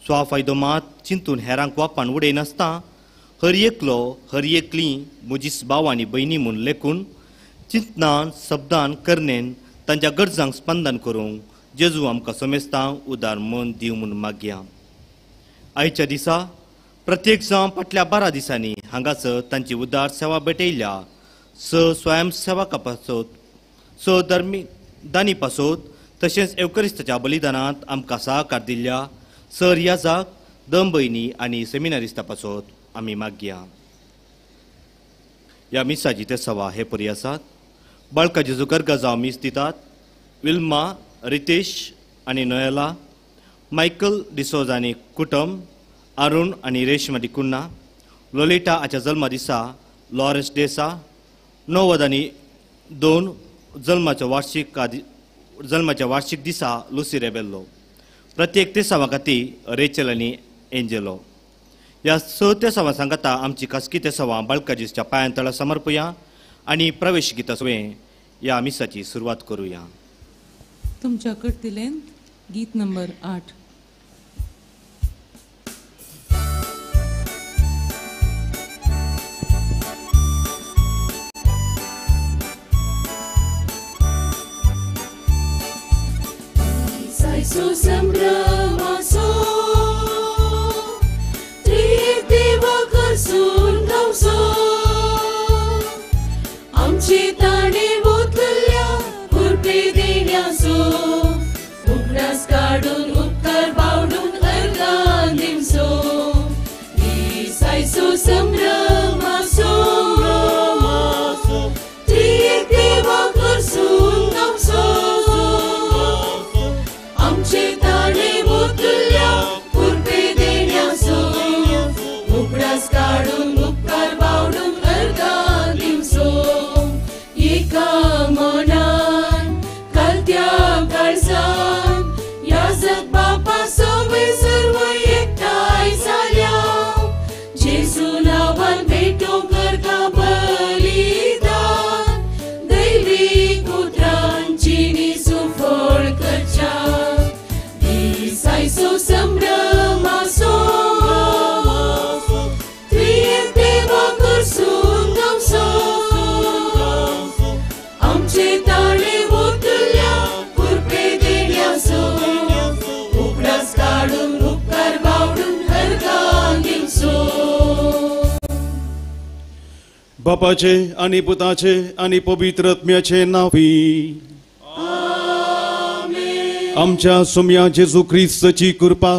स्वाफायदो मात चिंतून हेरांक वापान उडयनासता हर एकलो हर एकली म्हजीच भाव आनी भयणी म्हूण लेखून चिंतनान शब्दान करनेन तांच्या गरजांक स्पंदन करूंक जेजू आमकां समेस्तां उदार मन दिव म्हूण मागया. आयच्या दिसा प्रत्येक जावं फाटल्या 12 दिसांनी हांगासर तांची उदार सेवा भेटयल्या स्वयंसेवका पासत दानी पासत तशेंच एवकरिस्ताच्या बलिदानांत आमकां सहकार दिल्ल्या याजाक दम भयणी आनी सेमिनारिस्तां पासत आमी मागया. ह्या मिसाची ते सवा हे परी आसात. बाळका जेजू गर्गा जावं मीस दितात. विल्मा, रितेश आनी नोयला, मायकल डिसोज आनी कुटुंब, अरुण आनी रेशमा डिकुन्ना, लोलिटा हाच्या जल्मा दिसा लॉरेन्स डेसा, 90 आनी 2 जल्माच्या वार्षिक दिसा लुसी रेबेल्लो. प्रत्येक ते सवा खातीर रेचल आनी एंजेलो. ह्या ते सवा सांगता आमची खासगी ते सवा बाळकाजीच्या पांयांतळा समर्पया आनी प्रवेश गिता सुवें ह्या मिसाची सुरवात करुया. तुमच्या कडतिलेन गीत नंबर 8. So संभ्रमासो त्रिएक देवा करसून गावसो आमची ताणे वतल्या कुर्पे देण्यासो उगडास काढून उपकार बावडून अर्गान दिवसो सायसो संभ्रमासो त्रिएक देवा करसून गावसो आमचे ताणे वतल्या कुर्पे देण्यासो उगडास काढून उपकार बावडून अर्गान दिवसो एका मनान कालत्या काळजान याजक बापा सवे सर्व एकठांय जाल्या जेजू नांवान भेटो करता बलिदान दैवीक उतरांची निसुफळ करच्या सायसो संभ्रमासो त्रिएक देवा करसून गावसो आमचे ताळे वतल्या कुर्पे देण्यासो उगडास काढून उपकार बावडून अर्गान दिवसो. बापाचे आनी पुताचे आनी पवित्र आत्म्याचे नावी आमच्या सुम्या जेजू ख्रिस्ताची कृपा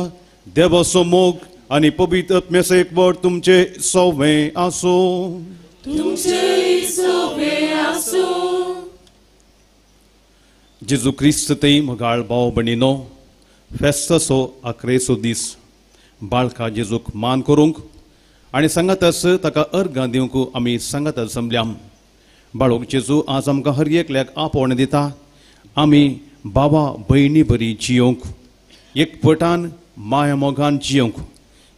देवाचो मोग आनी पवित्र आत्म्याचे एकवट तुमचे सवे आसो. जेजू ख्रिस्त ते मगाळ भाव भणीनो फेस्तसो 11 दीस बाळका जेजूक मान करूंक आनी सांगातच ताका अर्गां दिवंक आमी सांगातच जमल्या. बाळूक जेजू आज आमकां हर एकल्याक आपोवण दिता. आमी बाबा भयणी बरी जियोंक एकवटान माया मोगान जियोंक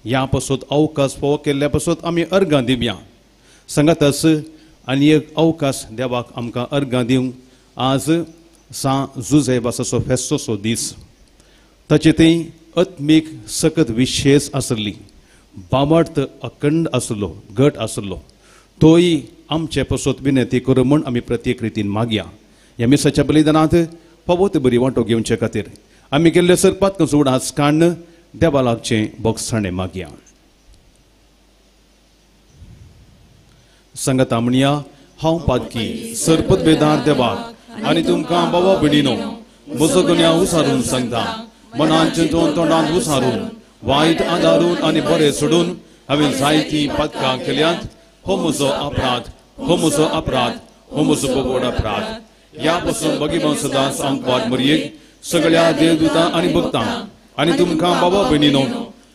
ह्या पासत अवकाश फोव केल्ल्या पासत आमी अर्गां दिवया. सांगातच आनी एक अवकाश देवाक आमकां अर्गां दिवंक. आज जुजेबासाचो फेस्तोचो दीस ताचे ती आत्मीक सकत विशेष आसली बामर्थ अखंड आसलो घट आसलो तोय आमचे पासत विनंती करूं म्हूण आमी प्रत्येक रितीन मागया. ह्या मिसाच्या बलिदानांत पवत बरी वांटो घेवचे खातीर आमी केल्ले सरपात सोड आज काडन देवा लागचे बोगसाणे मागया. सांगता म्हणया हांव पातकी सरपत बेदार देवाक आनी तुमकां बाबा भयणीनो म्हजो गुन्यांव उसारून सांगता. मनांचे तोंडांत उसारून वायट आदारून आनी बरें सोडून हांवें जायतीं पातकां केल्यांत. हो म्हजो अपराध हो म्हजो अपराध हो म्हजो बोबोड अपराध. ह्या पासून भगिमान सदांच आमकां मरयेक सगळ्या देवदूतां आनी भक्तां आनी तुमकां बाबा भयणीनो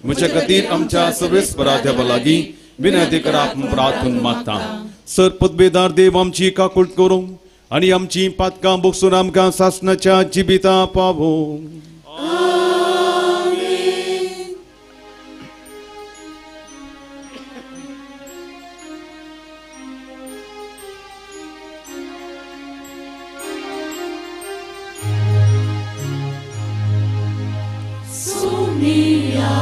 म्हजे खातीर आमच्या सर्वेस्परा देवा लागीं विनंती कराप प्रार्थून मागता. सरपत बेदार देव आमची काकूट करूं आनी आमची पातकां बोगसून आमकां सासणाच्या जिबिता पावो. Somnia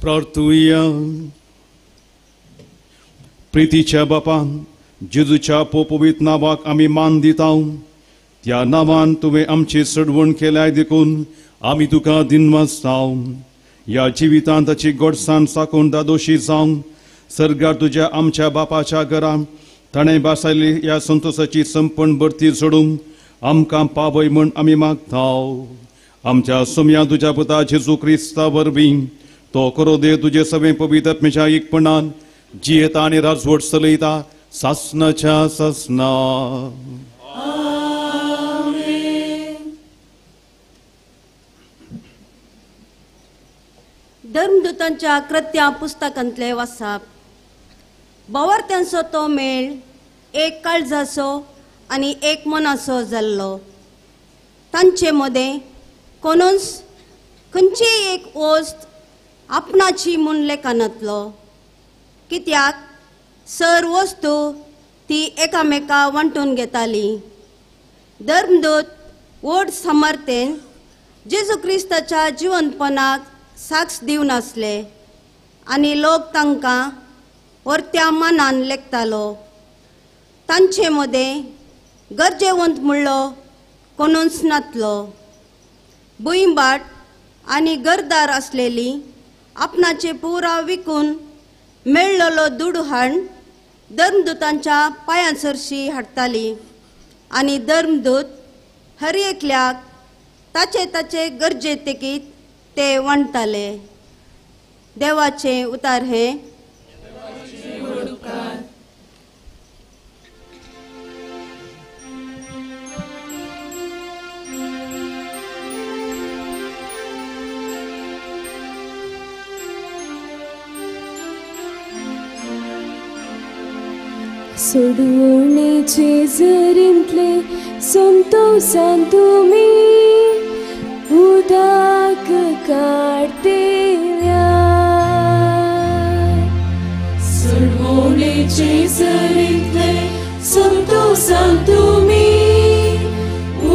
प्रार्थूया. प्रितीच्या बापान जेजूच्या पोपवीत नावाक आमी मान दिता. त्या नावान तुवें आमची सडवण केल्याय देखून आमी तुका दिनवासता. या जिवितांत ताची गोडसाण साकून दादोशी जावं. सर्गार तुज्या आमच्या बापाच्या घरान ताणें बासायली ह्या संतोशाची संपण भरती सोडून आमकां पावय म्हूण आमी मागता. आमच्या सोम्या तुज्या पुता जेजू क्रिस्ता वरवीं तो करो देव तुजे सगळे पवित्र आत्म्याच्या एकपणान जियेता आनी राजवट चलयता सासनाच्या सासना. धर्मदूतांच्या कृत्या पुस्तकांतले वाचप. बावार्थ्यांचो तो मेळ एक काळजाचो आनी एक मनाचो जाल्लो. तांचे मदें कोणूच खंयचीय एक वस्त आपणाची म्हूण लेखनातलो. कित्याक सर वस्तू ती एकामेका वांटून घेताली. धर्मदूत व्हड सामर्थ्येन जेजू क्रिस्ताच्या जिवंतपणाक साक्ष दिवन आसले आनी लोक तांकां वर्त्या मानान लेखतालो. तांचे मदें गरजेवंत म्हणलो कोणूच नातलो. भुंयबाट आनी घरदार आसलेली आपणाचे पुरा विकून मेळ्ळलो दुडू हाड धर्मदूतांच्या पांयांसरशी हाडटाली आनी धर्मदूत हर एकल्याक ताचे ताचे गरजे तेकीत ते वांटताले. देवाचे उतार हे. सोडवणेचे झरींतले संतोषान तुमी उदाक काढतेल्या सडवणेचे जरीतले संतोषान तुमी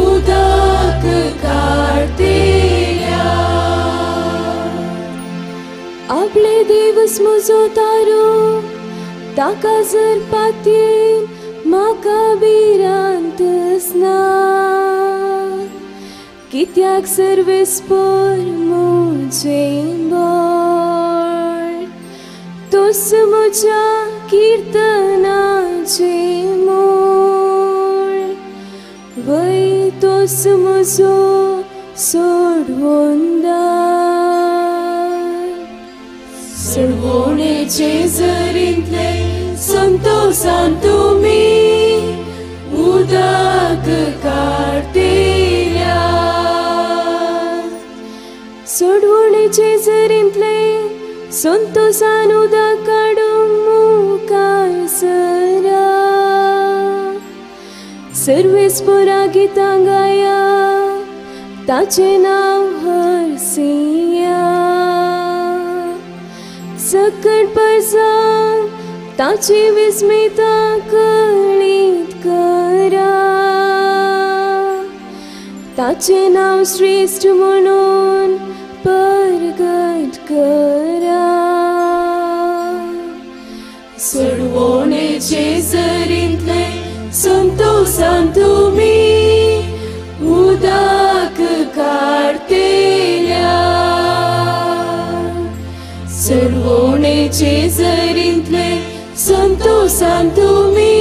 उदक काढतेल्या आपले दिवस म्हजो तारो ताका जर पातयेन म्हाका भिरांतसना कित्याक सर्वेस्पर म्हजें बळ तोच म्हज्या किर्तनाचें मोळ वै तोच म्हजो सोडवोंदार सडवणेचे जरीतले संतोषान तुमी उदक काढतेल्या सोडवणेचे जरींतले संतोषान उदक काडूंक मुखार सरा सर्वेस्परा गितां गाया ताचें नांव हरसिया सकट परसां ताची विस्मिता कळीत करा ताचें नांव श्रेष्ठ म्हणून परगट करा सडवणेचे जरीतले संतोषान तुमी उदक काढतेल्या सडवणेचे जरीतले संतोषान तुमी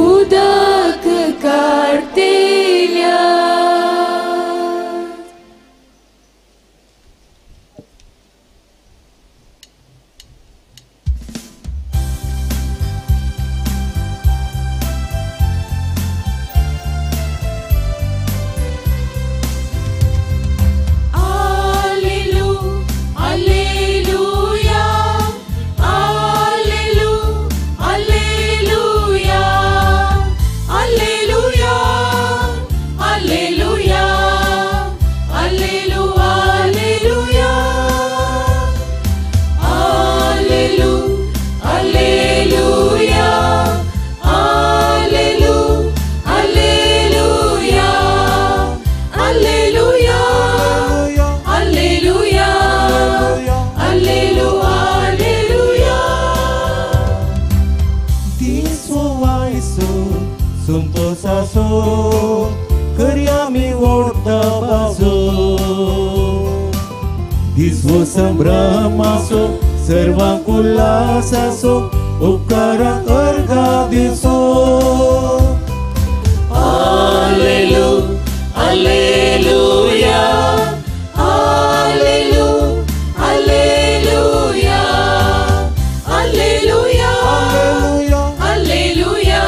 उदक काढतेल्या दिसवो संभ्रमासो सर्वांक उल्हासासो उपकाराक अर्घा दिसो Alleluia, Alleluia, Alleluia, Alleluia, Alleluia, Alleluia,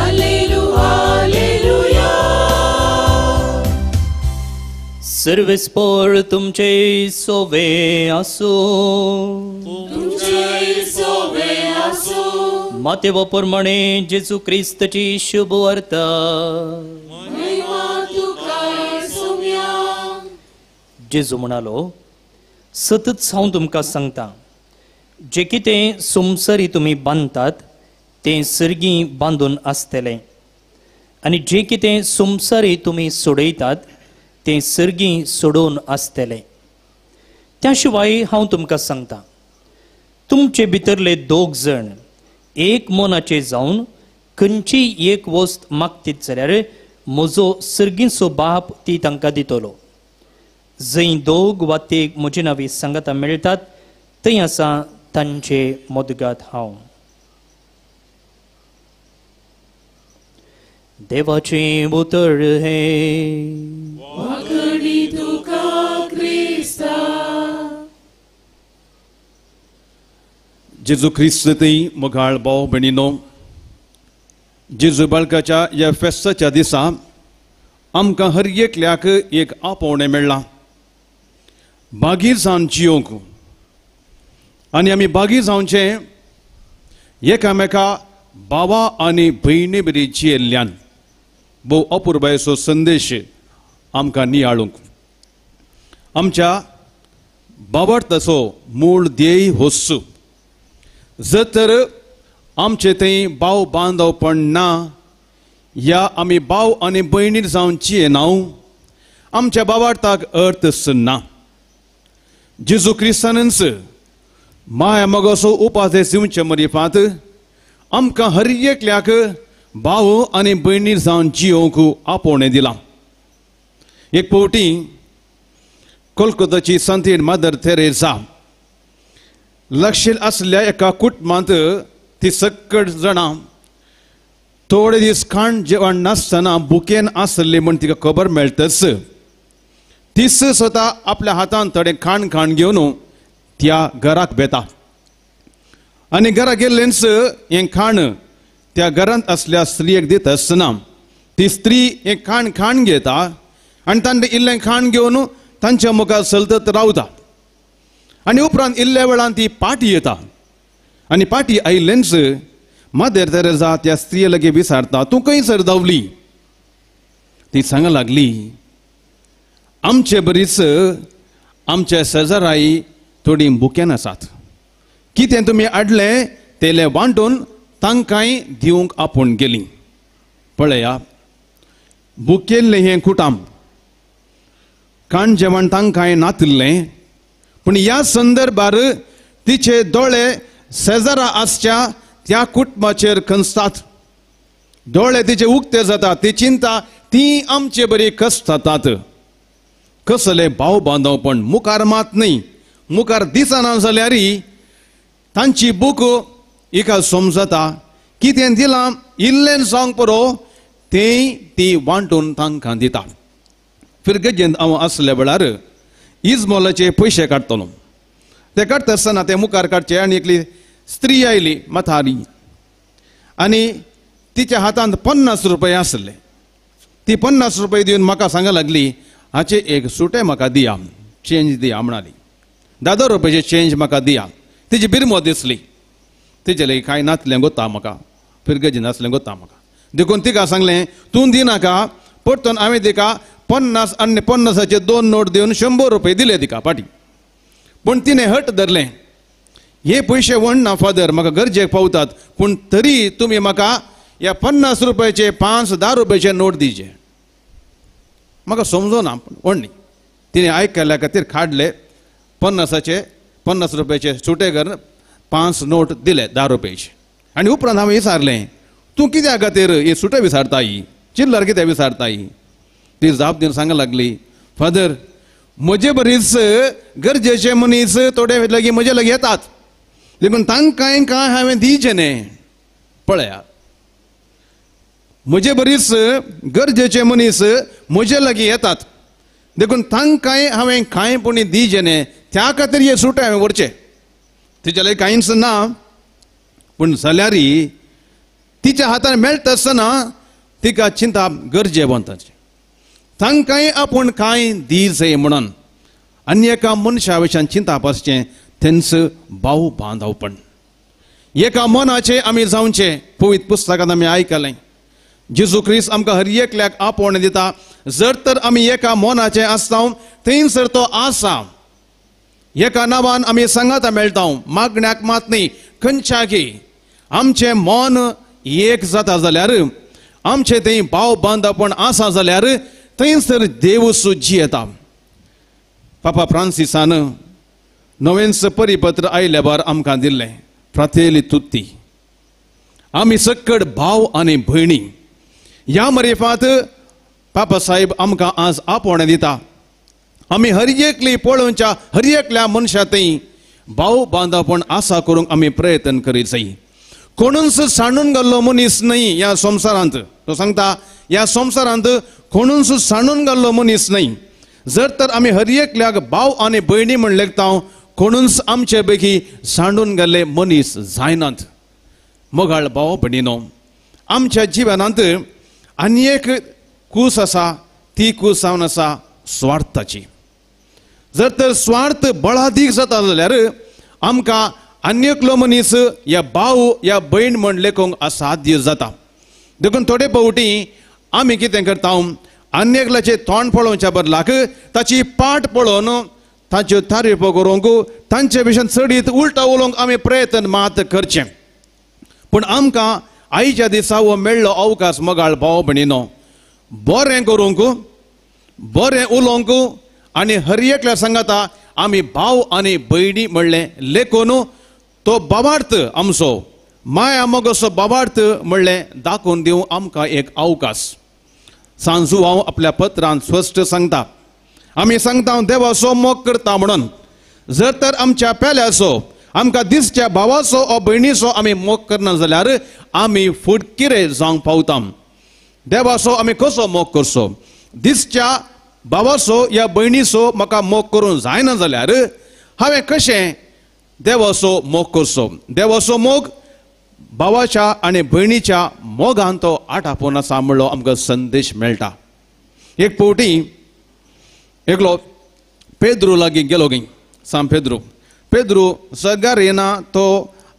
Alleluia, Alleluia. सर्वेस्पर तुमचे सोवे असो, तुमचे सोवे असो. मातेव प्रमाणे जेजू क्रिस्तची शुभ वार्ता महिमा तुका येसुया. जेजू म्हणालो, सतत हांव तुमकां सांगता, जे कितें सुमसरी तुमी बांदतात तें सर्गी बांदून आसतलें, आनी जे कितें सुमसरी तुमी सोडयतात तें सर्गी सोडून आसतलें. त्या शिवाय हांव तुमकां सांगता, तुमचे भितरले दोग जण एक मनाचे जावन खंयची एक वस्त मागतीत जाल्यार म्हजो सर्गीचो बाप ती तांकां दितलो. जंय दोग वा तेग म्हजे नांवी सांगाता मेळटात थंय आसा तांचे मोदगांत हांव. देवाचे उतर हे वाकडी तुका क्रिस्ता. जेजू ख्रिस्तय मोगाळ भाव भयणीनो, जेजू बाळकाच्या ह्या फेस्ताच्या दिसा आमकां हर एकल्याक एक आपोवणें मेळ्ळां बागीर जावन जियोंक. आनी आमी बागीर जावचें एकामेका भावा आनी भयणी बरी जियेल्ल्यान. भोव अपुर्बायेचो संदेश आमकां नियाळूंक. आमच्या बाबडताचो मूळ ध्येय होस्सू. जर तर आमचे थंय भाव बांदवपण ना, या आमी भाव आनी भयणी जावची नाव, आमच्या बाबडताक अर्थच ना. जेजू क्रिस्तानच माया मगोसो उपाधे जिवचे मरिफात आमकां हर एकल्याक भाव आनी भयणी जावन जियोंक आपोवणे दिला. एक फावटी कोलकाताची संत मदर थेरेसा लक्षील असल्या एका कुटुंबांत ती सकट जाणां थोडे दीस खाण जेवण नासतना बुकेन आसले म्हण तिका खबर मेळटच तीच स्वता आपल्या हातान थोडे खाण घेवन त्या घराक बेता. आनी घरा गेल्लेच हें खाण त्या घरांत असल्या स्त्रियेक दित आसतना ती स्त्री हें खाण घेता आनी तांणे इल्लें खाण घेवन तांच्या मुखार चलतत रावता. आनी उपरांत इल्ल्या वेळान ती पाटी येता आनी पाटी आयिल्लेच मदर तेरेसा त्या स्त्रिये लगे विचारता, तूं खंयसर धांवली? ती सांगा लागली, आमचे बरीच आमच्या शेजाराई थोडी बुकेन आसात, कितें तुमी हाडलें तेले वांटून तांकांय दिवंक आपूण गेली. पळया, बुकेल्लें हें कुटाम खाण जेवण तांकांय नातिल्लें, पूण ह्या संदर्भार तिचे दोळे शेजारा आसच्या त्या कुटुंबाचेर खंचतात. दोळे तिचे उक्ते जातात. ती चिंता ती आमचे बरी कस जातात. कसले भाव बांदवपण मुखार मात न्ही, मुखार दिसना जाल्यार तांची बूक एका समजता. कितें दिलां इल्लें जावंक पुरो तें ती वांटून तांकां दिता. फिरगेजेंत हांव आसल्या वेळार इजमोलाचे पयशे काडटलो. ते काडटा आसतना ते मुखार काडचे आनी एकली स्त्री आयली म्हातारी आनी तिच्या हातांत 50 रुपया आसले. ती 50 रुपया दिवन म्हाका सांगा लागली, हाचे एक सुटे म्हाका दिया, चेंज दिया म्हणाली. 10 रुपयाचे चेंज म्हाका दिया. तिची बिरमो दिसली. तिचे लई कांय नासलें गोता म्हाका, फिरगेजें नासलें गोता म्हाका. देखून तिका सांगलें, तूं दिनाका, परतून हांवें तिका 50 आनी 50चे 2 नोट दिवन 100 रुपया दिले तिका पाटी. पूण तिणें हट धरलें, हे पयशे वणना फादर, म्हाका गरजेक पावतात, पूण तरी तुमी म्हाका ह्या 50 रुपयाचे 5-10 रुपयाचे नोट दिवचे. म्हाका समजोना वणनी. तिणें आयकल्या खातीर काडले 50 रुपयाचे सुटे कर 5 नोट दिले 10 रुपयाचे. आनी उपरांत हांवें विचारलें, तूं कित्या खातीर हे सुटे विचारताय, चिल्लर कित्याक विचारताय? ती जाप दिवन सांगा लागली, फादर म्हजे बरीच गरजेचे मनीस थोडे लागीं म्हजे लागीं येतात, देखून तांकांय कांय हांवें दिवचें न्ही. पळया, म्हजे बरीच गरजेचे मनीस म्हजे लागीं येतात, देखून तांकांय हांवें कांय पुणी दिवचें न्ही, त्या खातीर हे सुटे हांवें व्हरचे. तिचे लागीं कांयच ना, पूण जाल्यार तिच्या हातान मेळटा आसतना तिका चिंता गरजेवंताची. तांकांय आपूण कांय दिवचें म्हणून आनी एका मनशा विशयान चिंता पासचें तेंच भाव बांदवपण. एका मनाचे आमी जावचे. पवित्र पुस्तकांत आमी आयकलें, जेजू क्रिस्त आमकां हर एकल्याक आपोवणें दिता. जर तर आमी एका मनाचे आसता थंयसर तो आसा. एका नांवान आमी सांगाता मेळटा, मागण्याक मात न्ही, खंयच्याकी. आमचें मन एक जाता जाल्यार, आमचें थंय भाव बांदवपण आसा जाल्यार थंयसर देव सुजी येता. पापा फ्रांसिसान नवेंच परिपत्र आयल्या बार आमकां दिल्लें, फ्रातेली तुत्ती. आमी सकट भाव आनी भयणी ह्या मरेफात पापा साहेब आमकां आज आपोवणें दिता. आमी हर एकली पळोवच्या हर एकल्या मनशा थंय भाव बांदवपण आसा करूंक आमी प्रयत्न करीत जाय. कोणूच सांडून गेल्लो मनीस न्ही ह्या संवसारांत. तो सांगता, ह्या संवसारांत कोणूच सांडून गेल्लो मनीस न्ही. जर तर आमी हर एकल्याक भाव आनी भयणी म्हण लेखता, कोणूच आमचे पैकी सांडून गेल्ले मनीस जायनात. मोगाळ भाव भयणीनो, आमच्या जिवनांत आनी एक कूस आसा. ती कूस जावन आसा स्वार्थाची. जर तर स्वार्थ बळादीक जाता जाल्यार आमकां आनी एकलो मनीस या भाव या भयण म्हण लेखूंक असाध्य जाता. देखून थोडे फावटी आमी कितें करता, एकल्याचे तोंड पळोवच्या बदलाक ताची पाट पळोवन ताच्यो तारीफ करूंक तांचे विशीं चडीत उलटा उलोवंक आमी प्रयत्न मात करचे. पूण आमकां आयच्या दिसा हो मेळ्ळो अवकाश मोगाळ भाव भयणीनो बरें करूंक बरें उलोवंक आनी हर एकल्या सांगाता आमी भाव आनी भयणी म्हणलें लेखून तो बाबार्थ आमचो माया मोगोचो बाबार्थ म्हणलें दाखोवन दिवं आमकां एक अवकाश. सांजू हांव आपल्या पत्रांत स्पश्ट सांगता आमी सांगता देवाचो मोग करता म्हणून जर तर आमच्या पेल्याचो आमकां दिसच्या भावाचो ओ भयणीचो आमी मोग करना जाल्यार आमी फुडकिरे जावंक पावता. देवाचो आमी कसो मोग करचो? दिसच्या भावाचो या भयणीचो म्हाका मोग करूंक जायना जाल्यार हांवें कशें देवाचो मोग करचो? देवाचो मोग भावाच्या आनी भयणीच्या मोगान तो आटापून आसा म्हणलो आमकां संदेश मेळटा. एक फावटी एकलो पेद्रू लागीं गेलो गी सांग पेद्रू सगार येना तो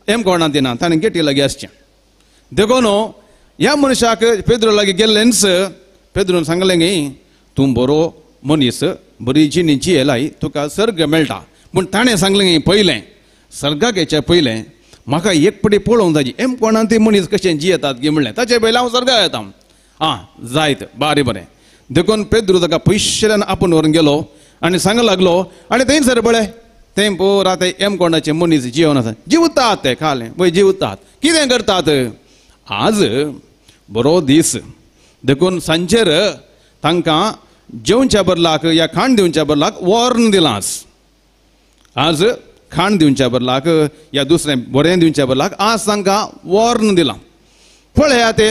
कोणा दिना ताणें गेटी लागीं आसचें देखून ह्या मनशाक पेद्रू लागीं गेल्लेंच पेद्रून सांगलें गे तूं बरो मनीस बरी जिणी जियेलाय तुका सर्ग मेळटा. पूण ताणें सांगलें गे पयलें सर्गाक हेच्या पयलें म्हाका एक पटी पळोवंक जाय कोणान ती मनीस कशें जियेतात गे म्हणलें ताचे पयलें हांव सर्गा येता. जायत बारी बरें देखून पेद्रू ताका पयशेल्यान आपूण व्हरून गेलो आनी सांगूंक लागलो आनी थंयसर बळें तें पोरा ते कोणाचे मनीस जिवन आसा जिवतात ते खालें पळय जिवतात कितें करतात आज बरो दीस देखून सांजेर तांकां जेवच्या बदलाक या खाण दिवच्या बदलाक वर्ण दिलां. आज खाण दिवच्या बदलाक या दुसरें बरें दिवच्या बदलाक आज तांकां वर्ण दिलां. पळया ते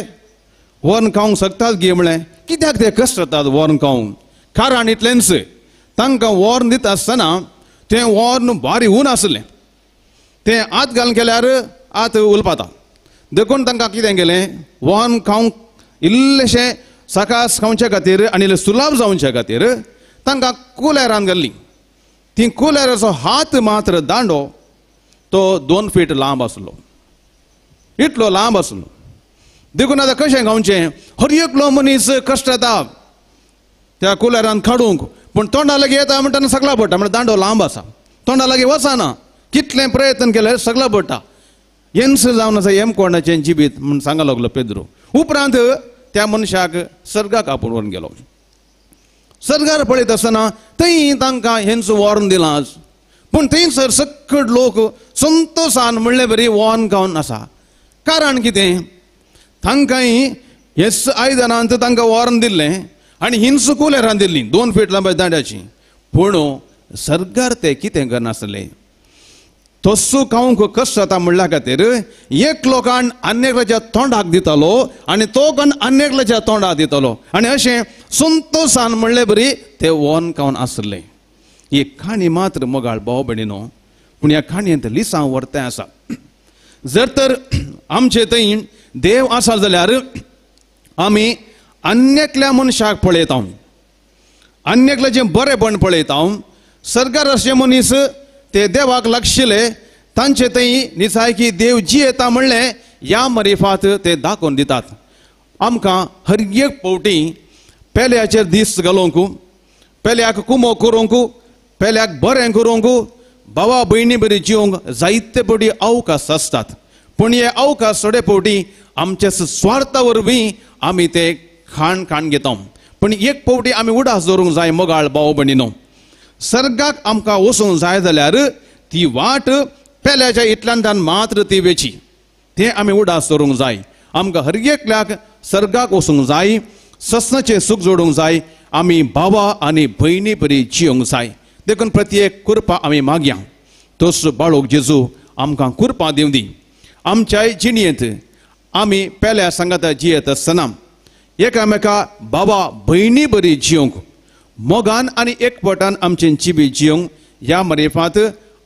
वर्ण खावंक शकतात गे म्हळें कित्याक ते कश्ट जातात वर्ण खावंक? कारण इतलेंच तांकां वर्ण दिता आसतना तें वर्ण भारी ऊन आसलें तें आत घालून केल्यार आत उलपाता देखून तांकां कितें केलें वर्ण खावंक इल्लेशें सकास खावचे खातीर आनी सुलाभ जावचे खातीर तांकां कुलेरान घाल्ली. ती कुलेराचो हात मात्र दांडो तो 2 फीट लांब आसलो इतलो लांब आसलो. देखून आतां कशें खावचें? हर एकलो मनीस कश्ट येता त्या कुलेरान काडूंक पूण तोंडा लागीं येता म्हणटा सगळा पडटा म्हणजे दांडो लांब आसा तोंडा लागीं वचना कितलें प्रयत्न केल्यार सगळा पडटा. येन्स जावन आसा कोणाचें जिबीत म्हूण सांगूंक लागलो पेद्रू. उपरांत त्या मनशाक सर्गाक आपूण व्हरून गेलो. सर्गार पळयत आसतना थंय तांकां हेंच वर्ण दिलां पूण थंयसर सकट लोक संतोशान म्हणले बरी वर्ण खावन आसा. कारण कितें? तांकांय हेच आयदनांत तांकां वर्ण दिल्लें आनी हिंस कुलेरान दिल्ली 2 फीट लांब दांड्याची. पूण सर्गार ते कितें करनासले तस्सो खावंक कश्ट जाता म्हणल्या खातीर एक लोकान अन्येकल्याच्या तोंडाक दितालो आनी तो कोण अन्येकल्याच्या तोंडाक दितालो आनी अशें संतोशान म्हणले बरी ते वर्ण खावन आसले. ही काणी मात्र मोगाळ भाव भयणीनो पूण ह्या काणयेंत लिसांव वर्तें आसा. जर तर आमचे थंय देव आसा जाल्यार आमी अन्येकल्या मनशाक पळयता अन्येकल्याचें बरेंपण पळयता. सर्गार अशे मनीस ते देवाक लागशिले तांचे थंय निसायकी देव जी येता म्हणलें ह्या मरिफात ते दाखोवन दितात. आमकां हर एक फावटी पेल्याचेर दीस घालोवंक पेल्याक कुमो करूंक पेल्याक बरें करूंक भावा भयणी बरी जिवंक जायते फावटी अवकाश आसतात. पूण हे अवकाश थोडे फावटी आमच्या स्वार्था वरवीं आमी ते खाण घेता. पूण एक फावटी आमी उडास दवरूंक जाय मोगाळ भाव भयणीनो. सर्गाक आमकां वचूंक जाय जाल्यार ती वाट पेल्याच्या इतल्यान मात्र ती वेची तें आमी उडास दवरूंक जाय. आमकां हर एकल्याक सर्गाक वचूंक जाय ससनाचें सूख जोडूंक जाय आमी भावा आनी भयणी बरी जियोंक जाय. देखून प्रत्येक कृपा आमी मागया. तोच बाळोक जेजू आमकां कृपा दिवं दी. आमच्या जिणयेंत आमी पेल्या सांगाता जियेत आसतना एकामेका भावा भयणी बरी जियोंक मोगान आनी एकवटान आमचें जिबी जियोंक ह्या मरेफात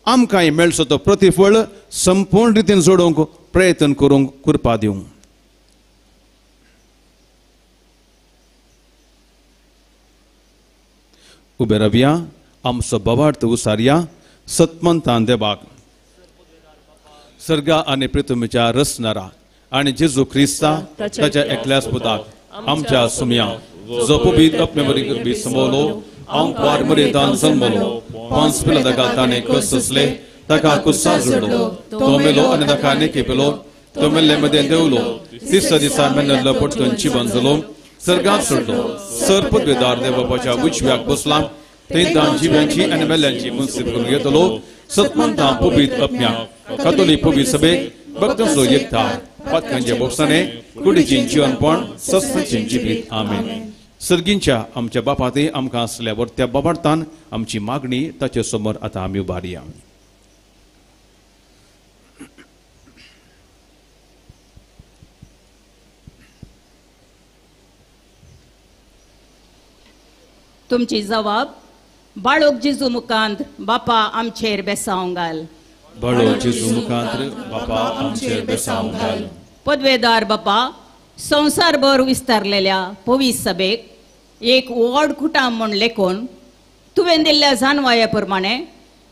आमकांय मेळचो तो प्रतिफळ संपूर्ण रितीन जोडूंक प्रयत्न करूंक कृपा दिवं. उबे रावया आमचो बोवार्थ उसारया सतमंतान देवाक सर्गा आनी पृथ्वीच्या रचणारा आनी जेजू क्रिस्ता ताच्या एकल्याच पुताक आमच्या Somaiya zo pobit up memory bi samolo ang kwar mari dan sanmolo pans pela daga tane kusle taka kusazurdo tomelo anadakane kepelo tomelle meden deulo sisa disa menel port konchi banzolo sargam surdo sarput vedar deva pacha which yak buslam ten dan jibanchi animalanchi munsib gurgetolo satman tam pobit apnya katoli pobit sabe bakta so yekta pat kanje boksane kudi jinchion pon sasna jinjibit amen सर्गींच्या आमच्या बापाते आमकां असल्यावर त्या बाबार्थान आमची मागणी ताचे समोर आता आमी उबारया. तुमची जबाब बाळोक जेजू मुखांत बापा आमचेर बेसावंक घाल. बाळोक जेजू मुखांत बापा आमचेर बेसावंक घाल. पदवेदार बापा संवसारभर विस्तारलेल्या पवित्र सभेक एक व्हड कुटाम म्हूण लेखून तुवें दिल्ल्या जानवाया प्रमाणे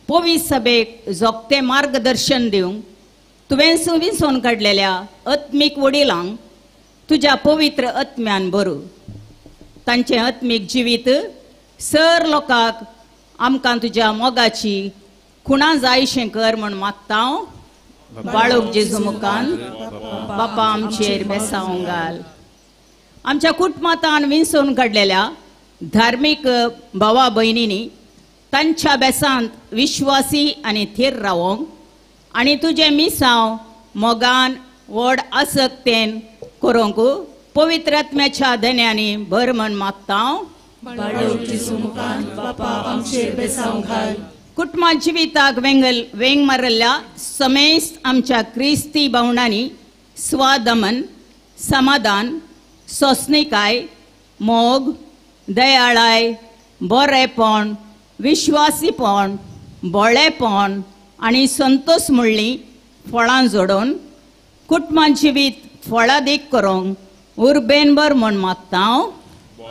पवित्र सभेक जोगतें मार्गदर्शन दिवंक तुवें सुविंचोवन काडलेल्या आत्मीक वडिलांक तुज्या पवित्र आत्म्यान भरू. तांचें आत्मीक जिवीत सर लोकांक आमकां तुज्या मोगाची खुणां जायशें कर म्हूण मागता हांव. बाळोक जेजू मुखांत बापा आमचेर बेसावंक घाल. आमच्या कुटुंबांत विंचोवन काडलेल्या धार्मीक भावा भयणींनी तांच्या बेसांत विश्वासी आनी थीर रावोंक आनी तुजें मिसांव मोगान व्हड आसक्तेन करूंक पवित्र आत्म्याच्या धन्यांनी भर म्हण मागता हांव. कुटुंबा जिविताक वेंग मारल्या समेस्त आमच्या क्रिस्ती भावंडांनी स्वादमन समाधान सोसणीकाय मोग दयाळाय बरेपण विश्वासीपण बोळेपण आनी संतोष म्हणली फळां जोडून कुटुंबां जिवीत फळादीक करूंक उर्बेनभर म्हूण मागता हांव.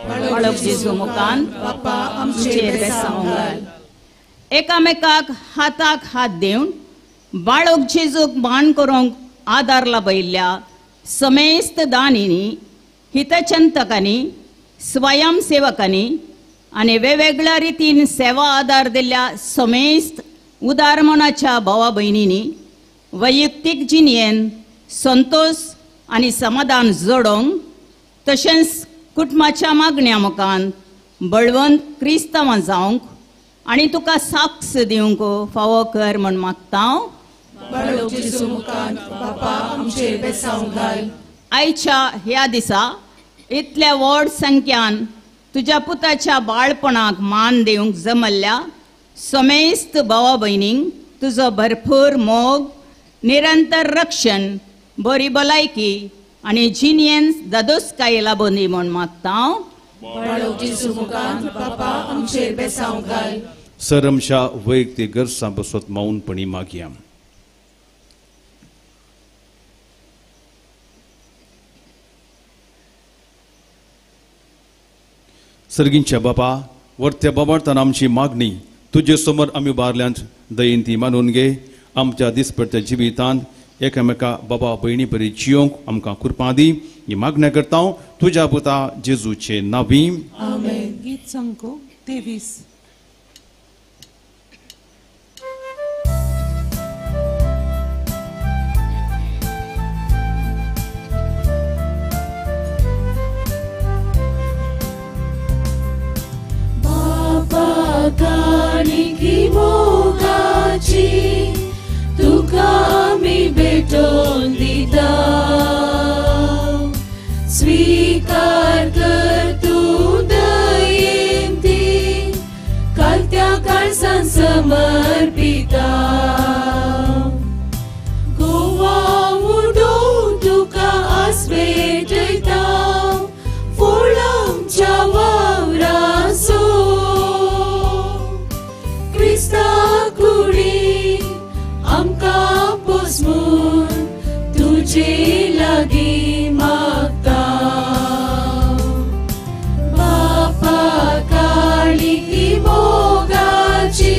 बाळोक जेजू मुखांत बापा आमचेर बेसावंक घाल. एकामेकाक हाताक हात दिवन बाळोक जेजूक मान करूंक आदार लाभयल्ल्या समेस्त दानींनी हितचिंतकांनी स्वयंसेवकांनी आनी वेगवेगळ्या रितीन सेवा आदार दिल्ल्या समेस्त उदार मनाच्या भावा भयणींनी वैयक्तीक जिणेन संतोष आनी समाधान जोडोंक तशेंच कुटुंबाच्या मागण्या मुखांत बळवंत क्रिस्तांवां जावंक आनी तुका साक्ष दिवंक फावो कर म्हूण मागता हांव. आयच्या ह्या दिसा इतल्या व्हड संख्यान तुज्या पुताच्या बाळपणाक मान दिवंक जमल्ल्या समेस्त भावा भयणींक तुजो भरपूर मोग निरंतर रक्षण बरी भलायकी आनी जिणेन दादोसकाय लाभूं दी म्हूण मागता हांव. सर आमच्या वैयक्तीक गरजां बसत मौनपणी मागया. सर्गींच्या बापा वर्त्या बाबार्थान आमची मागणी तुजे समोर आमी उबारल्यांत दयेन ती मानून घे. आमच्या दिसपट्ट्या जिवितांत एकामेका बाबा भयणी बरी जियोंक आमकां कृपा दी ही मागण्या करता हांव तुज्या पुता जेजूचे नांवी. गीत संको 23. काणिकी मोगाची तुका आमी भेटोवन दिता. स्वीकार कर तूं दयेन ती कालत्या काळजान समर्पिता. गोवा उडोवन तुका आस भेटयता फुलांच्या वावरासो कुडी आमकां पोसमून तुजे लागीं मागता. बापा काळिकी मोगाची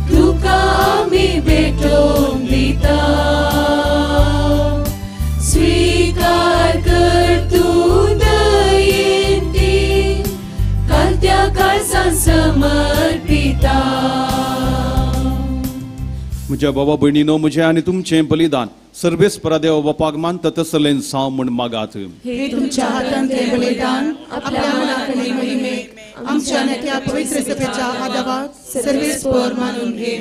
तुका आमी भेटोवन दिता. स्वीकार कर तूं दयेन ती म्हज्या बाबा भयणीनो म्हजें आनी तुमचें बलिदान सर्वेस्परा देव बापाक मानता तसलें साव म्हण मागात. हे तुमच्या हातान ते बलिदान आपल्या मनाकडे महिमेक आमच्या नेत्या पवित्र सभेच्या आदाराक सर्वेस्पर मानून घे.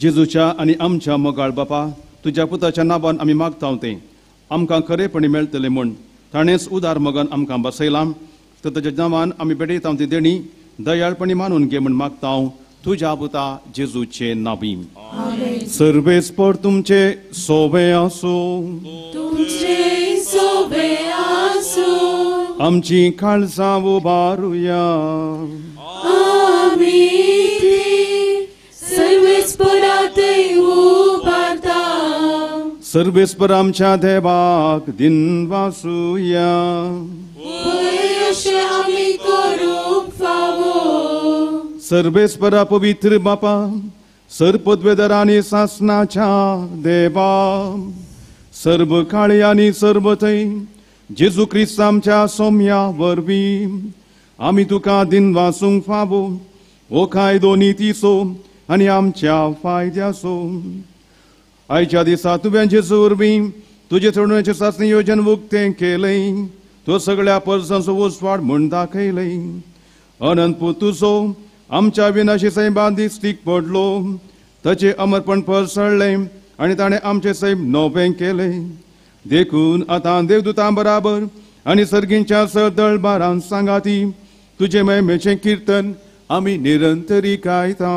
जेजूच्या आनी आमच्या मोगाळ बापा तुज्या पुताच्या नांवान आमी मागतां तें आमकां खरेपणी मेळटलें म्हण ताणेंच उदार मोगान आमकां बसयलां. तर ताच्या नांवान आमी बेडयतां ती देणी दयाळपणी मानून घे म्हण मागतां तुज्या पुता जेजूचे नांवी. सर्वेस्पर तुमचे सोबे आसूं. तुमचे सोबे आसूं. आमची काळजां उबारुया. आमी सर्वेस्परात उबारता. सर्वेस्पर आमच्या देवाक दिन वासुया. अशें आमी करूंक फावो. सर्वेस्परा पवित्र बापा सर्पद्वेदर आनी सासनाच्या देवा सर्व काळी आनी सर्व थंय जेजू क्रिस्त आमच्या सोम्या वरवीं आमी तुका दिन वासूंक फावो ओ कायदो नितीचो आनी आमच्या फायद्याचो. आयच्या दिसा तुवें जेजू वरवीं तुजे चडण्याचें सासणी येवजन उक्तें केलें. तो सगळ्या परसांचो वसवाड म्हण दाखयलें. अनंत तुजो आमच्या विनाशी सैबान दिश्टीक पडलो. ताचे अमरपण परसळ्ळें आनी ताणें आमचें सैब नवें केलें. देखून आतां देवदूतां बराबर आनी सर्गींच्या सरदळबारां सांगाती तुजे महिमेचें किर्तन आमी निरंतरी गायता.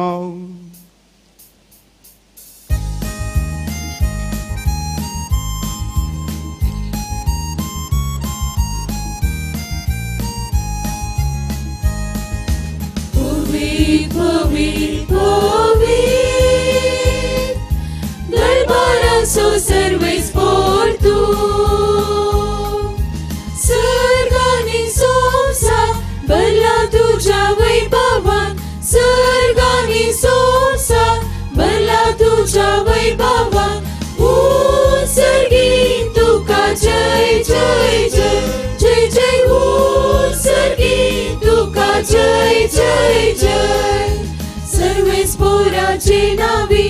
सर्वेस्पर तू सर्गानी सोसा भरला तुझ्या वैभवान. सर्गानी सोसा भरला तुझ्या वैभवान. सर्गी तुका जय जय जय जय जय. सर्गी तुका जय जय जय. सर्वेस्पराचे नावी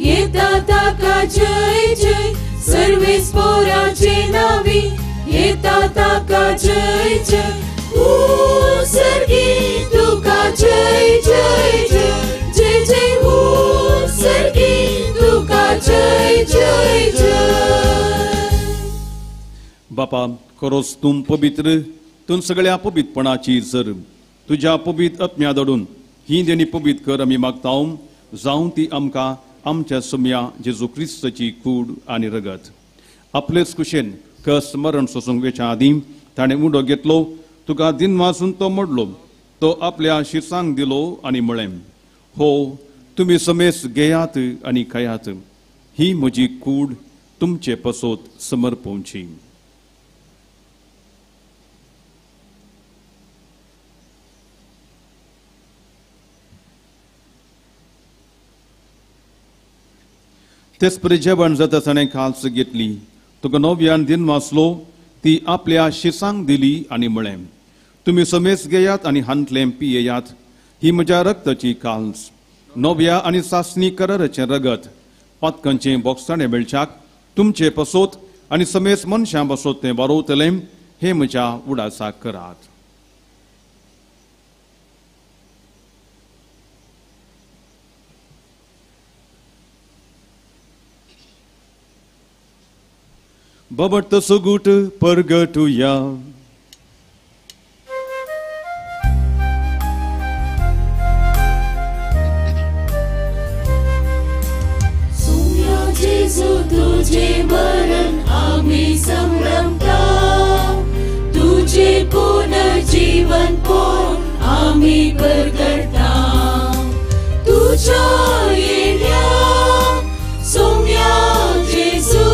येता ताका जय जय. सर्वेस्पराचे नावी येता ताका जय जय. सर्गी तुका जय जय जय जय जय. सर्गी तुका जय जय जय. बापा खरोच तूं पवित्र. तूं सगळ्या पवित्रपणाची जर तुज्या पवित्र आत्म्या दडून ही देणी पवित्र कर आमी मागतां. जावं ती आमकां आमच्या सोम्या जेजू क्रिस्ताची कूड आनी रगत. आपलेच कुशेन कस मरण सोसूंक वेच्या आदीं ताणें उडो घेतलो. तुका दिन वासून तो मोडलो. तो आपल्या शिरसांक दिलो आनी म्हळें हो तुमी समेस घेयात आनी खायात. ही म्हजी कूड तुमचे पसोत समर्पोवची. तेच परी जेवण जाता ताणें खालस घेतली. तुका नव्यान दिन वाचलो. ती आपल्या शिरसांक दिली आनी म्हळें तुमी समेस घेयात आनी हांतलें पियेयात. ही म्हज्या रक्ताची काल्स नव्या आनी सासणी कराराचें रगत पातकांचें बोगसाणें मेळच्याक तुमचे पसोत आनी समेस मनशां बसोत तें वारोवतलें. हे म्हज्या उडासाक करात. बबट सुगुट परगटुया. सोम्या जेजू तुझे मरण आम्ही संभ्रमता. तुझे पुनर्जीवन पोन आम्ही परगटता. तुझ्या येण्या सोम्या जेजू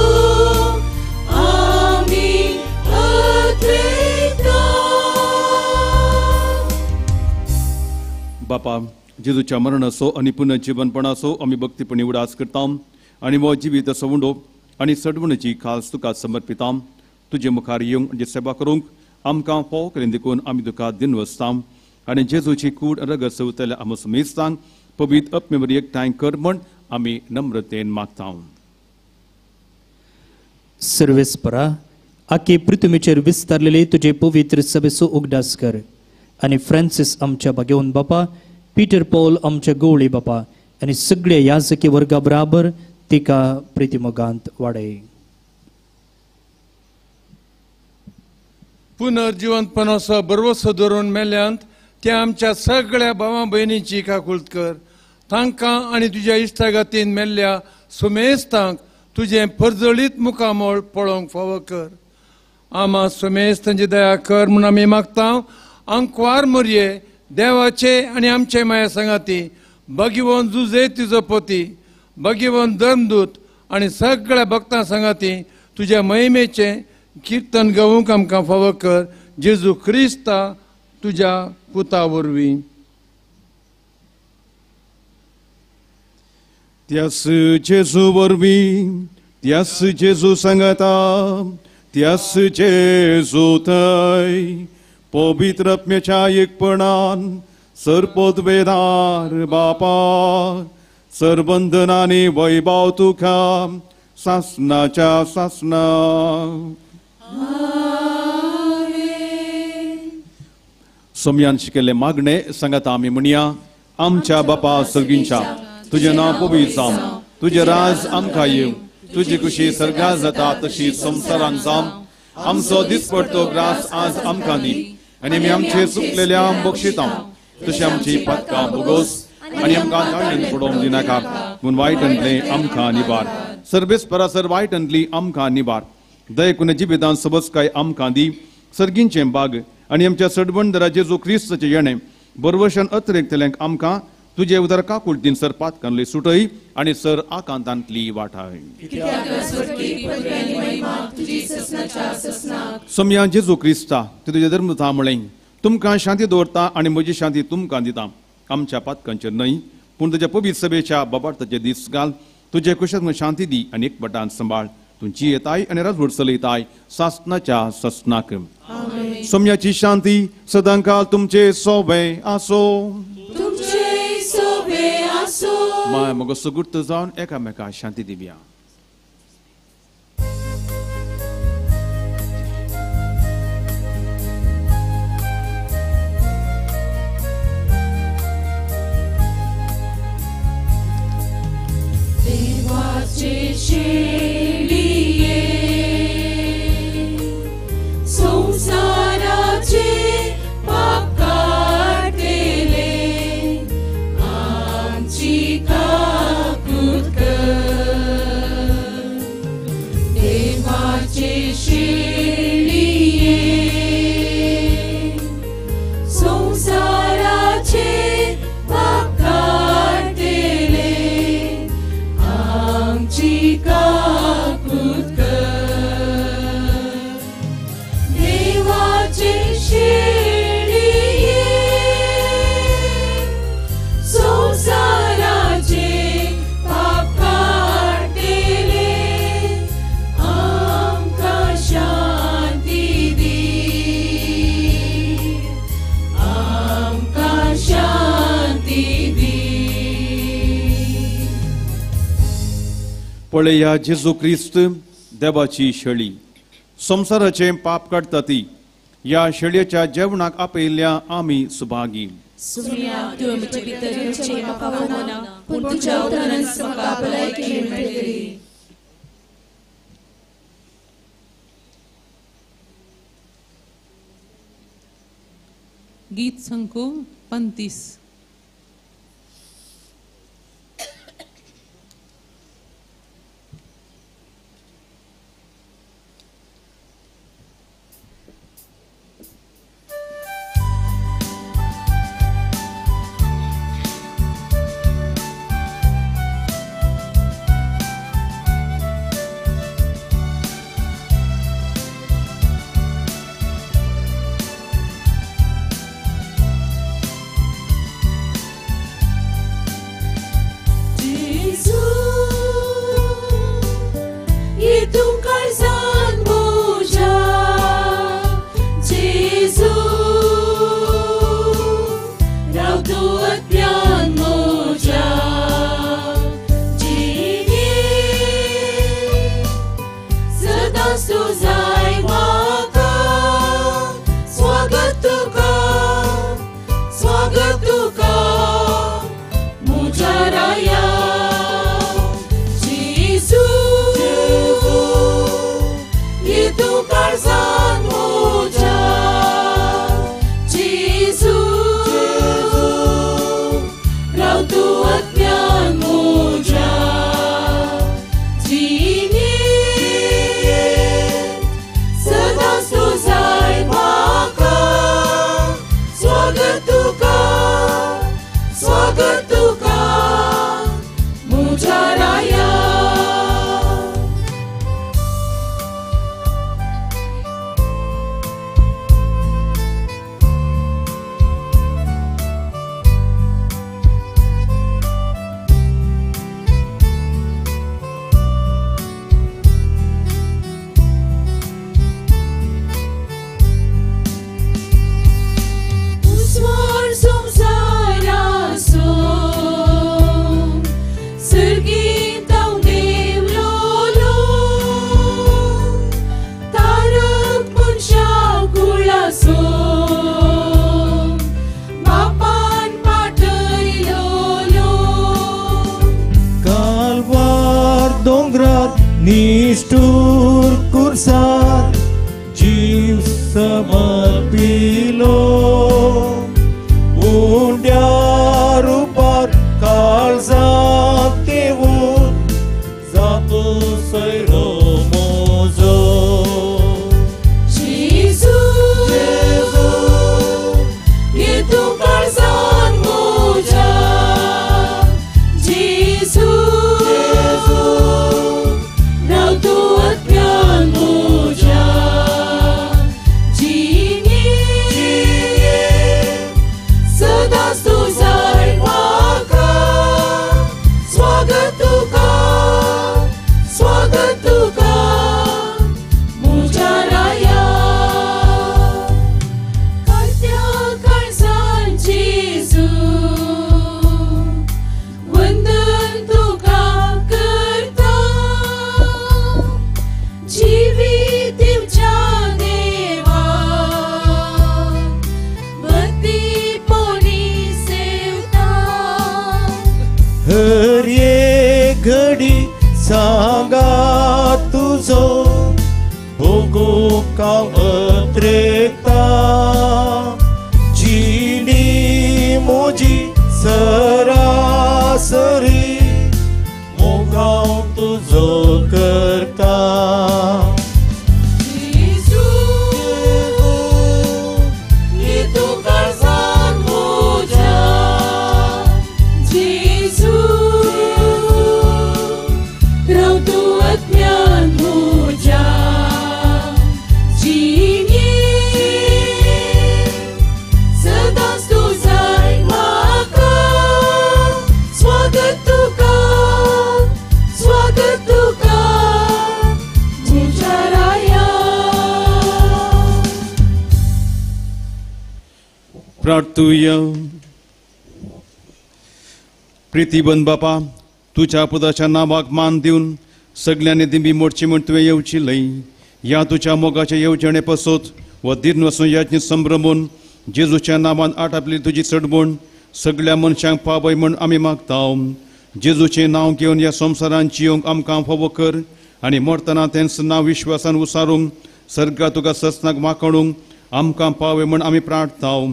बापा जेजूच्या मरणाचो आनी पुनर्जीवनपणाचो आमी भक्तीपणी उडास करता आनी हो जिवीत असो उंडो आनी सडवणीची खास तुका समर्पिता. तुजे मुखार येवंक म्हणजे सेवा करूंक आमकां फोव करून देखून आमी तुका दिन वसता आनी जेजूची कूड रगत सवतल्या आमकां समेस्तांक पवित्र आत्म्यावर एकठांय कर म्हण आमी नम्रतेन मागता. सर्वेस्परा आखे पृथ्वीचेर विस्तारलेले तुझे पवित्र सभेचो उगडास कर आनी फ्रांसीस आमच्या भाग्यवन बापा, पीटर पॉल आमच्या गवळी बापा आनी सगळ्या याजकी वर्गा बराबर तिका प्रितिमोगांत वाडय. पुनर्जिवंतपणाचो बरवसो धरून मेल्यांत त्या आमच्या सगळ्या भावा भयणींची काकुळट कर. तांकां आनी तुज्या इश्टागतीन मेल्ल्या सुमेस्तांक तुझे परजळीत मुखामोळ पळोवंक फावो कर. आमा सुमेस्तांची दया कर म्हूण आमी मागता. अंकवार मोरये देवाचे आनी आमचे माया संगाती, भगिवन जुजे तुजो पोती, भगिवन धर्मदूत आनी सगळ्या भक्तां संगाती तुज्या महिमेचे कीर्तन गावूंक आमकां फावो कर. जेजू क्रिस्ता तुज्या पुता वरवीं. त्यास जेजू वरवीं, त्यास जेजू सांगता, त्यास जेजू थंय पवित्र आत्म्याच्या एकपणान सरपोदवेदार बापा सरबंधनांनी वैभव तुका सासनाच्या सासना. सोमयान शिकेले मागणे सांगता आमी म्हणया. आमच्या बापा सर्गींच्या तुझे नाव पवित्र जावं, तुझे राज आमकां येवं, तुजी कुशी सर्गा जाता तशी संवसारांत जावं. आमचो दिसपडटो ग्रास आज आमकां दी आनी आमी आमचे चुकलेल्या बक्षितां तशी आमची पदकां भोगोस आनी आमकां दाळीन पडोवंक दिनाका पूण वायटांतले आमकां निबार. सर्वेस्परासर वायटांतली आमकां निबार. दयेकुने जिबितां सबसकाय आमकां दी. सर्गींचें बाग आनी आमच्या सडबंदरा जेजू क्रिस्ताचें येणें बरवशान अतिरेकतल्यांक आमकां तुजे उदर काकुळटीन सर पातकांतली सुटय आनी सर आकांतांतली वाटाय. सोम्या जेजू क्रिस्ता ते तुजे धर्मता म्हळें तुमकां शांती दवरता आनी म्हजी शांती तुमकां दिता. आमच्या पातकांचेर न्हय पूण तुज्या पवित्र सभेच्या बाबार्थाचे दीस घाल. तुजे कुशांत शांती दी आनी एकपटान सांबाळ. तुमची येताय आनी राजवट चलयताय सासनाच्या ससनाक. सोम्याची शांती सदांकाळ तुमचे सोबे आसो. माय मगो सुगुर्त जावन एकामेका शांती दिव्या. देवाचे शेळिये संसाराचे पाप काढले आमची काकूट कर. देवाचे शेळिये संसाराचे पाप काढले आमची काकूट कर. देवाचे शेळिये संसाराचे पाप काढले आमकां शांती दी. आमकां शांती दी. पळया जेजू क्रिस्त देवाची शेळी संसाराचे पाप काडटा ती. या शेळयेच्या जेवणाक आपयल्ल्या आमी सुभागी. सुम्या तूं म्हजे भितर येवचें म्हाका वना पूण तुज्या उतरांत म्हाका भलायकी मेळटली. गीत संको 35. दोंगरार निष्ठुर कुर्सार जीव समर्पिलो उंड्या रुपार काळजात तेवून जातो सैरो मोजो जेजू ये तू काळजान मोजा जेजू राव तू आत्म्यान मोजा सदांच तू जाय म्हाका स्वागत तुका म्हज्या राया कार्त्या काळजान जेजू वंदन तुका करता जिवीत दिवच्या देवा भक्ती पोनी सेवता हर एक घडी सांगा तुझो भोगो कावत्रेता जिणी मोजी सरासरी मोगाव तुझो करता जेजू ये तू काळजान मोजा जेजू राव तू आत्म्यान मोजा जिणी सदांच तू जाय म्हाका स्वागत तुका म्हज्या राया प्रार्थूया. प्रितीबंद बापा, तुझ्या पुताच्या नावाक मान दिवन सगळ्यांनी दिंबी मोडची म्हण तुवें येवची लय. या तुझ्या मोगाचे येवजणे पसोत व दिन वचून याची संभ्रमून जेजूच्या नांवान आटापली तुजी चडबूण सगळ्या मनशांक पावय म्हण आमी मागताव. जेजूचें नांव घेवन ह्या संवसारांत जियोंक आमकां फावो कर आनी मरतना तेंच नांव विश्वासान उसारूंक सर्गा तुका सस्नाक वाकणूंक आमकां पावय म्हण आमी प्रार्थताव.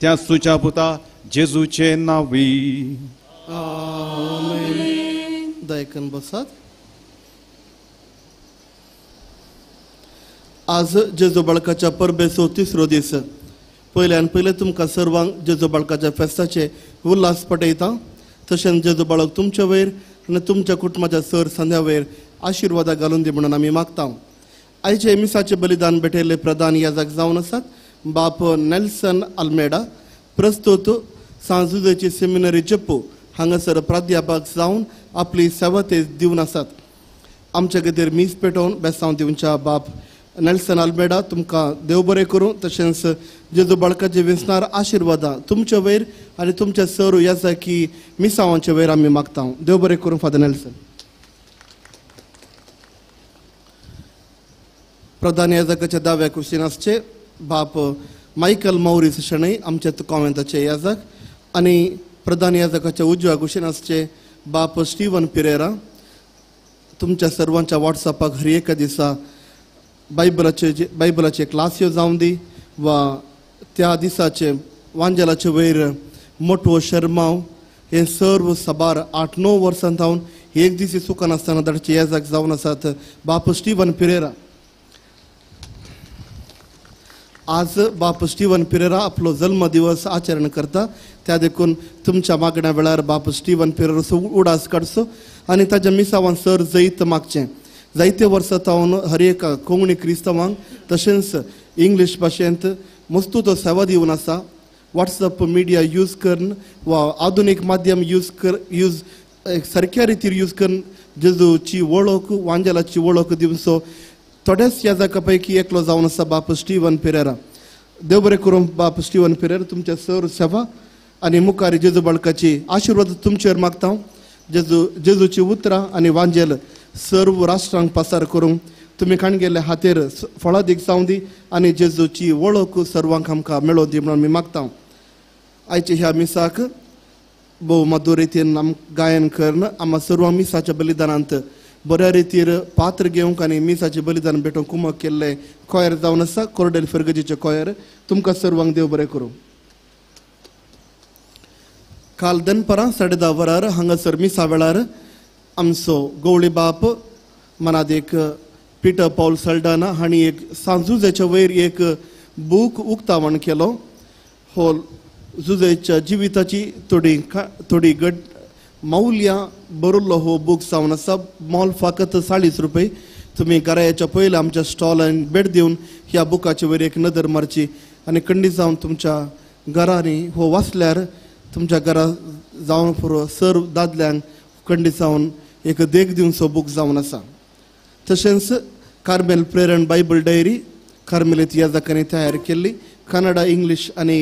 त्याच तुज्या पुता जेजूचे नांवी. दयकन बसात. आज जेजू बाळकाच्या परबेचो तिसरो दीस. पयल्यान पयले तुमकां सर्वांक जेजू बाळकाच्या फेस्ताचे उल्हास पटयता. तशेंच जेजू बाळक तुमच्या वयर आनी तुमच्या कुटुंबाच्या सर संध्या वयर आशिर्वादा घालून दी म्हणून आमी मागता. आयचे मिसाचे बलिदान भेटयल्ले प्रधान याजक जावन आसात बाप नेल्सन अल्मेडा, प्रस्तुत सांजुदेची सेमिनरी जप्पू हांगासर प्राध्यापक जावन आपली सेवा ते दिवन आसात. आमचे खातीर मीस पेटोवन बेसांव दिवच्या बाप नेल्सन अल्मेडा तुमकां देव बरें करूं. तशेंच जेजू बाळकाचे वेसणार आशिर्वादा तुमच्या वयर आनी तुमच्या सर याजकी मिसांवांचे वयर आमी मागता. देव बरें करूं फादर नेल्सन. प्रधान याजकाच्या दाव्या कुशीन आसचे बाप मायकल मौरीस शणै आमचे कॉन्वेंताचे याजक आनी प्रधान याजकाच्या उजव्या कुशीन आसचे बाप स्टीवन पिरेरा. तुमच्या सर्वांच्या वॉट्सॅपाक हर एका दिसा बायबलाचे क्लास्यो जावन दी वा त्या दिसाचे वांजेलाचे वयर मोठो शर्माव हे सर्व सबार 8-9 वर्सां जावन एक दिसी सुखान आसतना धाडचे याजक जावन आसात बाप स्टीवन पिरेरा. आज बाप स्टीवन पिरेरा आपलो जल्म दिवस आचरण करता. त्या देखून तुमच्या मागण्या वेळार बाप स्टीवन पिरेराचो उडास काडचो आनी ताच्या मिसांवान सर जैत मागचें. जायते वर्सां जावन हर एका कोंकणी क्रिस्तांवांक तशेंच इंग्लीश भाशेंत मस्तूतो सेवा दिवन आसा. वॉट्सअप मिडिया यूज करून वा आधुनीक माध्यम यूज सारक्या रितीर यूज करून जेजूची वळख वांजेलाची वळख दिवचो थोड्याच याजका पैकी एकलो जावन आसा बाप स्टीवन पिरेरा. देव बरें करूं बाप स्टीवन पिरेरा तुमच्या सर सेवा आनी मुखार जेजू बाळकाची आशिर्वाद तुमचेर मागता. जेजूची उतरां आनी वांजेल सर्व राष्ट्रांक पासार करूंक तुमी खाणगेल्या हातेर फळादीक जावं दी आनी जेजूची वळख सर्वांक आमकां मेळोवन दी म्हणून आमी मागता. आयचे ह्या मिसाक भोव मधुर रितीन गायन करून आम्हा सर्व मिसाच्या बलिदानांत बऱ्या रितीर पात्र घेवंक आनी मिसाचें बलिदान भेटोवंक कुमक केल्ले कॉयर जावन आसा कोर्डेल फेर्गजीचे कॉयर. तुमकां सर्वांक देव बरें करूं. काल दनपारां 10:30 वरार हांगासर मिसा वेळार आमचो गवळी बाप मनादेक पिटर पॉल सल्डाना हांणी एक सांजुजेच्या वयर एक बूक उक्तावण केलो. हो जुजेच्या जिविताची थोडी मौल्यां बरोल्लो हो बूक जावन आसा. मोल फकत 40 रुपये. तुमी घराच्या पयले आमच्या स्टॉलान भेट दिवन ह्या बुकाचे वयर एक नदर मारची आनी खंडीत जावन तुमच्या घरांनी हो वाचल्यार तुमच्या घरा जावन पुरो सर दादल्यांक खंडीत जावन एक देख दिवचो बूक जावन आसा. तशेंच कार्मेल प्रेरण बायबल डायरी कार्मेलीत याजकांनी तयार केल्ली. कन्नडा इंग्लीश आनी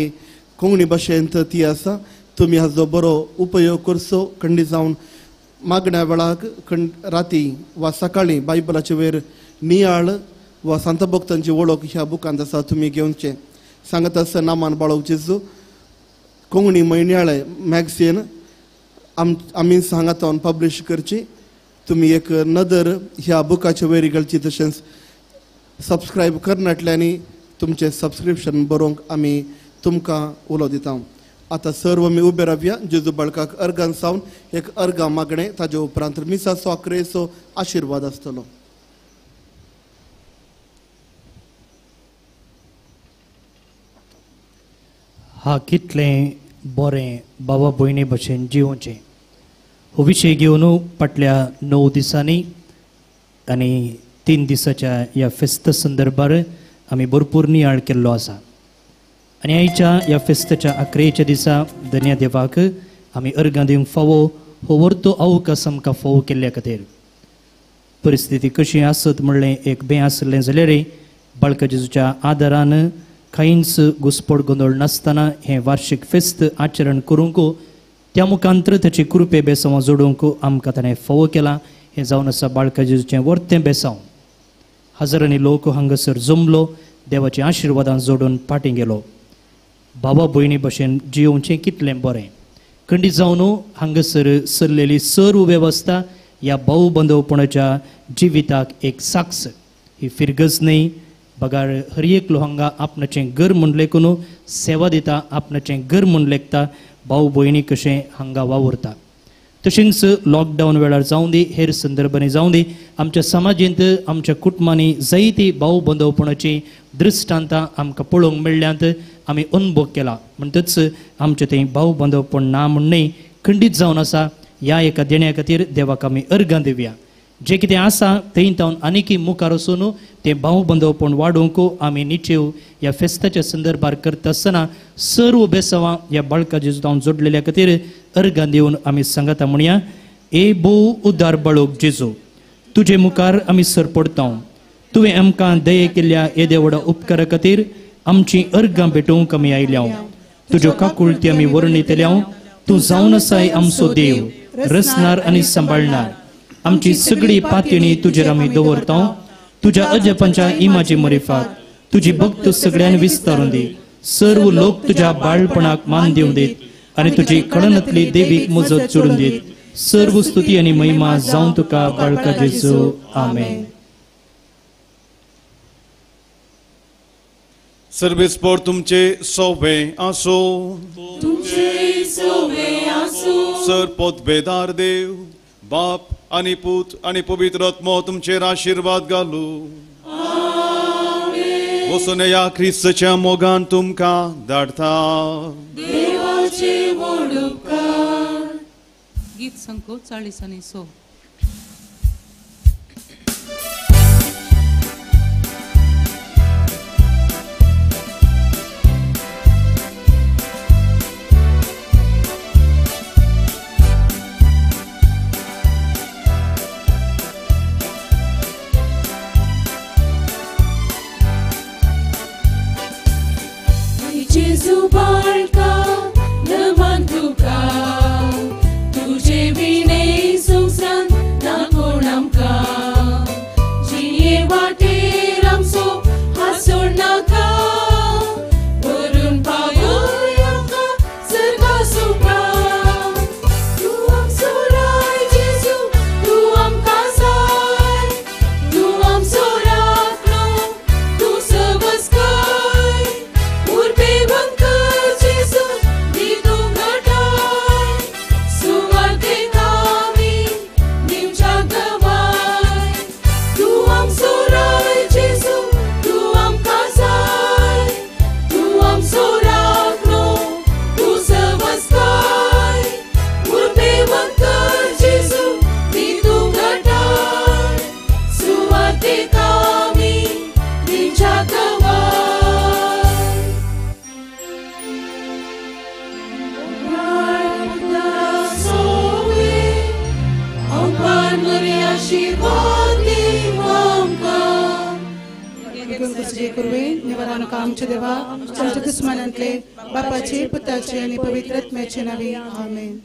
कोंकणी भाशेंत ती आसा. तुमी हाजो बरो उपयोग करचो. खंडीत जावन मागण्या वेळाक राती वा सकाळीं बायबलाचे वयर नियाळ वा सांत भक्तांची वळख ह्या बुकांत आसा. तुमी घेवचे. सांगता आसतना नामान बाळव जेजू कोंकणी म्हयन्याळे मॅगझीन आमी हांगातावन पब्लीश करची. तुमी एक नदर ह्या बुकाचे वयर घालची. तशेंच सबस्क्रायब करनाटल्यांनी तुमचें सबस्क्रिप्शन बरोवंक आमी तुमकां उलो दिता. आतां सर्व आमी उबे रावया. जेजू बाळकाक अर्गान सावन एक अर्गां मागणें. ताजे उपरांत मिसाचो अकरेचो आशिर्वाद आसतलो. हा कितलें बरें बाबा भयणी भशेन जिवचें हो विशय घेवन फाटल्या 9 दिसांनी आनी 3 दिसाच्या ह्या फेस्त संदर्भार आमी भरपूर नियाळ केल्लो आसा. आनी आयच्या ह्या फेस्ताच्या अकरेच्या दिसा धन्य देवाक आमी अर्गां दिवंक फावो हो वर्तो अवकाश आमकां फावो केल्ल्या खातीर. परिस्थिती कशी आसत म्हणलें एक बें आसलें जाल्यार बाळका जेजूच्या आदारान कांयच घुसपड गोंदळ नासतना हें वार्षिक फेस्त आचरण करूंक त्या मुखांतर ताची कृपे बेसांवां जोडूंक आमकां ताणें फावो केला. हें जावन आसा बाळका जेजूचें वर्तें बेसांव. हजारांनी लोक हांगासर जमलो. देवाच्या आशिर्वादान जोडून फाटीं गेलो. बाबा भयणी भशेन जियोवचें कितलें बरें. खंडीत जावन हांगासर सरलेली सर्व वेवस्था ह्या भाऊ बांदवपणाच्या जिविताक एक साक्ष. ही फिरगज न्ही. बगार हर एकलो हांगा आपणाचें घर म्हूण लेखून सेवा दिता. आपणाचें घर म्हूण लेखता. भाऊ भयणी कशें हांगा वावुरता. तशेंच लॉकडावन वेळार जावं दी हेर संदर्भांनी जावं दी आमच्या समाजींत आमच्या कुटुंबांनी जायती भाऊ बांदवपणाची दृश्टांतां आमकां पळोवंक मेळ्ळ्यांत. आमी अनुभव केला. म्हणटच आमचें तें भाऊ बांदवपण ना म्हूण न्ही खंडीत जावन आसा. ह्या एका देण्या खातीर देवाक आमी अर्गां दिवया. जें कितें आसा थंय तावन आनीकय मुखार वचून तें भाव बांदवपण वाडोवंक आमी निचेव ह्या फेस्ताच्या संदर्भार करता आसतना सर्व बेसांवां ह्या बाळका जेजून जोडलेल्या खातीर अर्गां दिवन आमी सांगता म्हणया. ए भोव उदार बाळोक जेजू तुजे मुखार आमी सरपडता. तुवें आमकां दये केल्ल्या येदे व्हडा उपकारा खातीर आमची अर्गां भेटोवंक आमी आयल्या. तुज्यो काकुळटी आमी वर्णितल्या. तूं जावन आसाय आमचो देव रचणार आनी सांबाळणार. आमची सगळी पातळी तुजेर आमी दवरता. तुज्या अजपांच्या इमाचे मरिफात तुजी भक्त सगळ्यांक विस्तारून दी. सर्व लोक तुज्या बाळपणाक मान दिवं दीत आनी तुजी कळनातली देवीक मजत जोडून दीत. सर्व स्तुती आनी महिमा जावं तुका बाळका जेजू. आमेन. सर्वेस्पर तुमचे सोवे आसो. तुमचे सोवे आसो. सर पोतबेदार देव बाप आनी पूत आनी पवित्र आत्मो तुमचेर आशिर्वाद घालू. वचून या ख्रिस्ताच्या मोगान तुमकां धाडटा. देवाचे व्हड उपकार. गीत संको 40 आनी 100. जेजू बाळका नमन तुका तुजे विणे संसार सजे कुरवे निवारणुका आमचे देवा आमच्या दुस्मनांतले बापाचे पुताचे आणि पवित्र आत्म्याचे नावे आमेन.